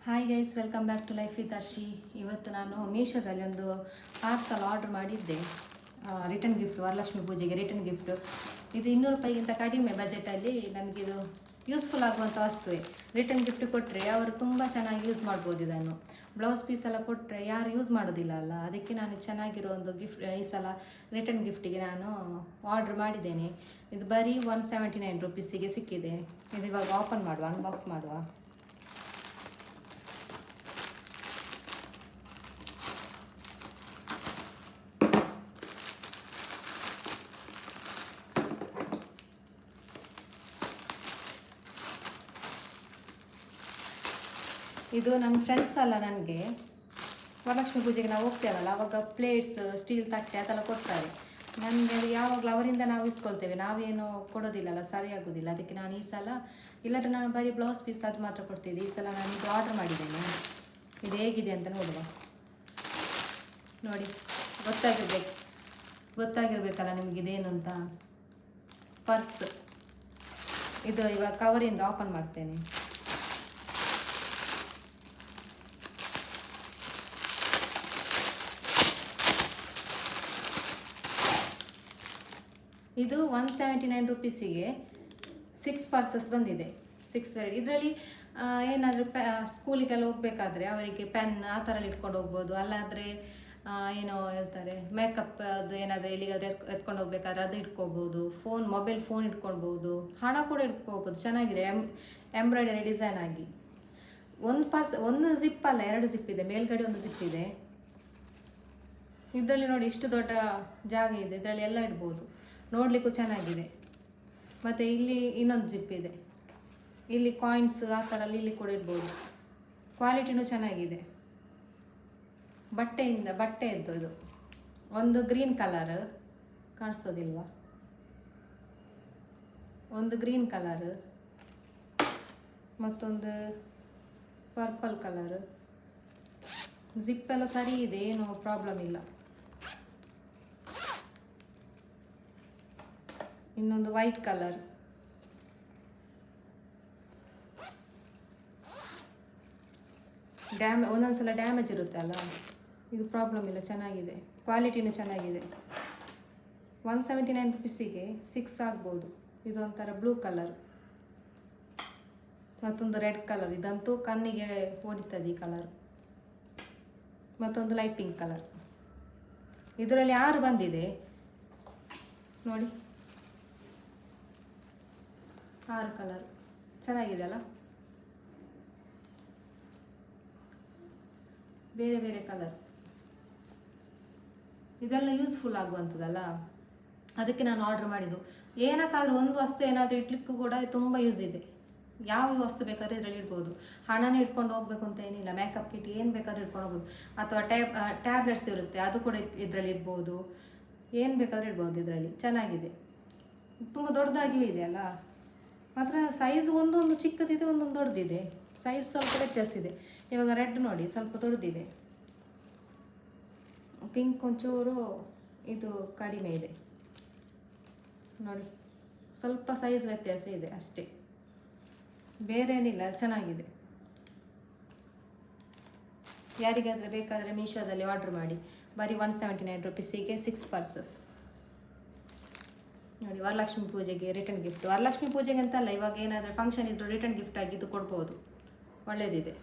Hi guys, welcome back to life with Arshi. ಇವತ್ತು ನಾನು ಮೀಶೋದಲ್ಲಿ ಒಂದು ಪಾರ್ಸಲ್ ಆರ್ಡರ್ ಮಾಡಿದ್ದೆ. ರಿಟರ್ನ್ ಗಿಫ್ಟ್, ವರಲಕ್ಷ್ಮಿ ಪೂಜೆಗೆ ರಿಟರ್ನ್ ಗಿಫ್ಟ್. ಇದು 200 ರೂಪಾಯಿಗಿಂತ ಕಡಿಮೆ ಬಜೆಟಲ್ಲಿ ನಮಗಿದು ಯೂಸ್ಫುಲ್ ಆಗುವಂಥ ವಸ್ತುವೆ. ರಿಟರ್ನ್ ಗಿಫ್ಟ್ ಕೊಟ್ಟರೆ ಅವರು ತುಂಬ ಚೆನ್ನಾಗಿ ಯೂಸ್ ಮಾಡ್ಬೋದು. ಇದನ್ನು ಬ್ಲೌಸ್ ಪೀಸ್ ಎಲ್ಲ ಕೊಟ್ಟರೆ ಯಾರು ಯೂಸ್ ಮಾಡೋದಿಲ್ಲ ಅಲ್ಲ, ಅದಕ್ಕೆ ನಾನು ಚೆನ್ನಾಗಿರೋ ಒಂದು ಗಿಫ್ಟ್ ಈ ಸಲ ರಿಟರ್ನ್ ಗಿಫ್ಟಿಗೆ ನಾನು ಆರ್ಡ್ರ್ ಮಾಡಿದ್ದೇನೆ. ಇದು ಬರೀ 179 ರುಪೀಸಿಗೆ ಸಿಕ್ಕಿದೆ. ಇದು ಇವಾಗ ಓಪನ್ ಮಾಡುವ, ಅನ್ಬಾಕ್ಸ್ ಮಾಡುವ. ಇದು ನನ್ನ ಫ್ರೆಂಡ್ಸ್ ಅಲ್ಲ, ನನಗೆ ವರಲಕ್ಷ್ಮಿ ಪೂಜೆಗೆ ನಾವು ಹೋಗ್ತೇವಲ್ಲ, ಆವಾಗ ಪ್ಲೇಟ್ಸ್, ಸ್ಟೀಲ್ ತಟ್ಟೆ ಅದೆಲ್ಲ ಕೊಡ್ತಾರೆ. ನನಗೆ ಯಾವಾಗಲೂ ಅವರಿಂದ ನಾವು ಇಸ್ಕೊಳ್ತೇವೆ, ನಾವೇನು ಕೊಡೋದಿಲ್ಲಲ್ಲ, ಸರಿಯಾಗೋದಿಲ್ಲ. ಅದಕ್ಕೆ ನಾನು ಈ ಸಲ, ಇಲ್ಲದ್ರೆ ನಾನು ಬರೀ ಬ್ಲೌಸ್ ಪೀಸ್ ಅದು ಮಾತ್ರ ಕೊಡ್ತಿದ್ದೆ. ಈ ಸಲ ನಾನು ಇದು ಆರ್ಡ್ರ್ ಮಾಡಿದ್ದೇನೆ. ಇದು ಹೇಗಿದೆ ಅಂತ ನೋಡುವ. ನೋಡಿ, ಗೊತ್ತಾಗಿರ್ಬೇಕಲ್ಲ ನಿಮಗೆ ಇದೇನು ಅಂತ. ಪರ್ಸ್ ಇದು ಇವಾಗ ಕವರಿಂದ ಓಪನ್ ಮಾಡ್ತೇನೆ. ಇದು 179 ರುಪೀಸಿಗೆ 6 ಪರ್ಸಸ್ ಬಂದಿದೆ. 6 ವೆರೈಟಿ. ಇದರಲ್ಲಿ ಏನಾದರೂ ಸ್ಕೂಲಿಗೆಲ್ಲ ಹೋಗಬೇಕಾದ್ರೆ ಅವರಿಗೆ ಪೆನ್ ಆ ಥರ ಇಟ್ಕೊಂಡು ಹೋಗ್ಬೋದು. ಅಲ್ಲಾದರೆ ಏನೋ ಹೇಳ್ತಾರೆ ಮೇಕಪ್ ಅದು ಏನಾದರೂ ಎಲ್ಲಿಗಾದರೆ ಎತ್ಕೊಂಡು ಹೋಗ್ಬೇಕಾದ್ರೆ ಅದು ಇಟ್ಕೊಳ್ಬೋದು. ಮೊಬೈಲ್ ಫೋನ್ ಇಟ್ಕೊಳ್ಬೋದು, ಹಣ ಕೂಡ ಇಟ್ಕೊಳ್ಬೋದು. ಚೆನ್ನಾಗಿದೆ, ಎಂಬ್ರಾಯ್ಡರಿ ಡಿಸೈನ್ ಆಗಿ. ಒಂದು ಜಿಪ್ ಅಲ್ಲ, 2 ಜಿಪ್ ಇದೆ. ಮೇಲ್ಗಡೆ ಒಂದು ಜಿಪ್ ಇದೆ. ಇದರಲ್ಲಿ ನೋಡಿ ಇಷ್ಟು ದೊಡ್ಡ ಜಾಗ ಇದೆ, ಇದರಲ್ಲಿ ಎಲ್ಲ ಇಡ್ಬೋದು. ನೋಡಲಿಕ್ಕೂ ಚೆನ್ನಾಗಿದೆ. ಮತ್ತು ಇಲ್ಲಿ ಇನ್ನೊಂದು ಜಿಪ್ ಇದೆ, ಇಲ್ಲಿ ಕಾಯಿನ್ಸ್ ಆ ಥರ ಇಲ್ಲಿ ಕೂಡ ಇಡ್ಬೋದು. ಕ್ವಾಲಿಟಿನೂ ಚೆನ್ನಾಗಿದೆ. ಬಟ್ಟೆಯದ್ದು ಇದು. ಒಂದು ಗ್ರೀನ್ ಕಲರ್ ಕಾಣಿಸೋದಿಲ್ವಾ, ಒಂದು ಗ್ರೀನ್ ಕಲರ್, ಮತ್ತೊಂದು ಪರ್ಪಲ್ ಕಲರ್. ಜಿಪ್ಪೆಲ್ಲ ಸರಿ ಇದೆ, ಏನೂ ಪ್ರಾಬ್ಲಮ್ ಇಲ್ಲ. ಇನ್ನೊಂದು ವೈಟ್ ಕಲರ್. ಒಂದೊಂದ್ಸಲ ಡ್ಯಾಮೇಜ್ ಇರುತ್ತೆ ಅಲ್ಲ, ಇದು ಪ್ರಾಬ್ಲಮ್ ಇಲ್ಲ, ಚೆನ್ನಾಗಿದೆ. ಕ್ವಾಲಿಟಿನೂ ಚೆನ್ನಾಗಿದೆ. 179 ರುಪೀಸಿಗೆ 6 ಆಗ್ಬೋದು. ಇದೊಂಥರ ಬ್ಲೂ ಕಲರ್, ಮತ್ತೊಂದು ರೆಡ್ ಕಲರ್. ಇದಂತೂ ಕಣ್ಣಿಗೆ ಹೊಡಿತದೆ ಈ ಕಲರ್. ಮತ್ತೊಂದು ಲೈಟ್ ಪಿಂಕ್ ಕಲರ್. ಇದರಲ್ಲಿ 6 ಬಂದಿದೆ ನೋಡಿ, 6 ಕಲರ್. ಚೆನ್ನಾಗಿದೆ ಅಲ್ಲ, ಬೇರೆ ಬೇರೆ ಕಲರ್. ಇದೆಲ್ಲ ಯೂಸ್ಫುಲ್ ಆಗುವಂಥದ್ದಲ್ಲ, ಅದಕ್ಕೆ ನಾನು ಆರ್ಡ್ರ್ ಮಾಡಿದ್ದು. ಏನಕ್ಕಾದ್ರೂ ಒಂದು ವಸ್ತು ಏನಾದರೂ ಇಡ್ಲಿಕ್ಕೂ ಕೂಡ ತುಂಬ ಯೂಸ್ ಇದೆ. ಯಾವ ವಸ್ತು ಬೇಕಾದ್ರೆ ಇದರಲ್ಲಿ ಇಡ್ಬೋದು. ಹಣನೇ ಇಟ್ಕೊಂಡು ಹೋಗ್ಬೇಕು ಅಂತ ಏನಿಲ್ಲ. ಮೇಕಪ್ ಕಿಟ್ ಏನು ಬೇಕಾದ್ರೂ ಇಟ್ಕೊಂಡು ಹೋಗ್ಬೋದು. ಅಥವಾ ಟ್ಯಾಬ್ಲೆಟ್ಸ್ ಇರುತ್ತೆ, ಅದು ಕೂಡ ಇದರಲ್ಲಿ ಇಡ್ಬೋದು. ಏನು ಬೇಕಾದ್ರೂ ಇಡ್ಬೋದು ಇದರಲ್ಲಿ. ಚೆನ್ನಾಗಿದೆ, ತುಂಬ ದೊಡ್ಡದಾಗಿಯೂ ಇದೆ ಅಲ್ಲ. ಮಾತ್ರ ಸೈಜ್ ಒಂದೊಂದು ಚಿಕ್ಕದಿದೆ, ಒಂದೊಂದು ದೊಡ್ಡದಿದೆ. ಸೈಜ್ ಸ್ವಲ್ಪ ವ್ಯತ್ಯಾಸ ಇದೆ. ಇವಾಗ ರೆಡ್ ನೋಡಿ ಸ್ವಲ್ಪ ದೊಡ್ಡದಿದೆ, ಪಿಂಕ್ ಒಂಚೂರು ಇದು ಕಡಿಮೆ ಇದೆ ನೋಡಿ. ಸ್ವಲ್ಪ ಸೈಜ್ ವ್ಯತ್ಯಾಸ ಇದೆ ಅಷ್ಟೇ, ಬೇರೇನಿಲ್ಲ. ಚೆನ್ನಾಗಿದೆ. ಯಾರಿಗಾದರೆ ಬೇಕಾದರೆ ಮೀಶೋದಲ್ಲಿ ಆರ್ಡ್ರ್ ಮಾಡಿ. ಬರೀ 179 ರುಪೀಸಿಗೆ 6 ಪರ್ಸಸ್ ನೋಡಿ. ವರಲಕ್ಷ್ಮಿ ಪೂಜೆಗೆ ರಿಟರ್ನ್ ಗಿಫ್ಟ್. ವರಲಕ್ಷ್ಮಿ ಪೂಜೆಗೆ ಅಂತಲ್ಲ, ಇವಾಗ ಏನಾದರೂ ಫಂಕ್ಷನ್ ಇದ್ದರೂ ರಿಟರ್ನ್ ಗಿಫ್ಟ್ ಆಗಿ ಇದು ಕೊಡ್ಬೋದು. ಒಳ್ಳೆಯದಿದೆ.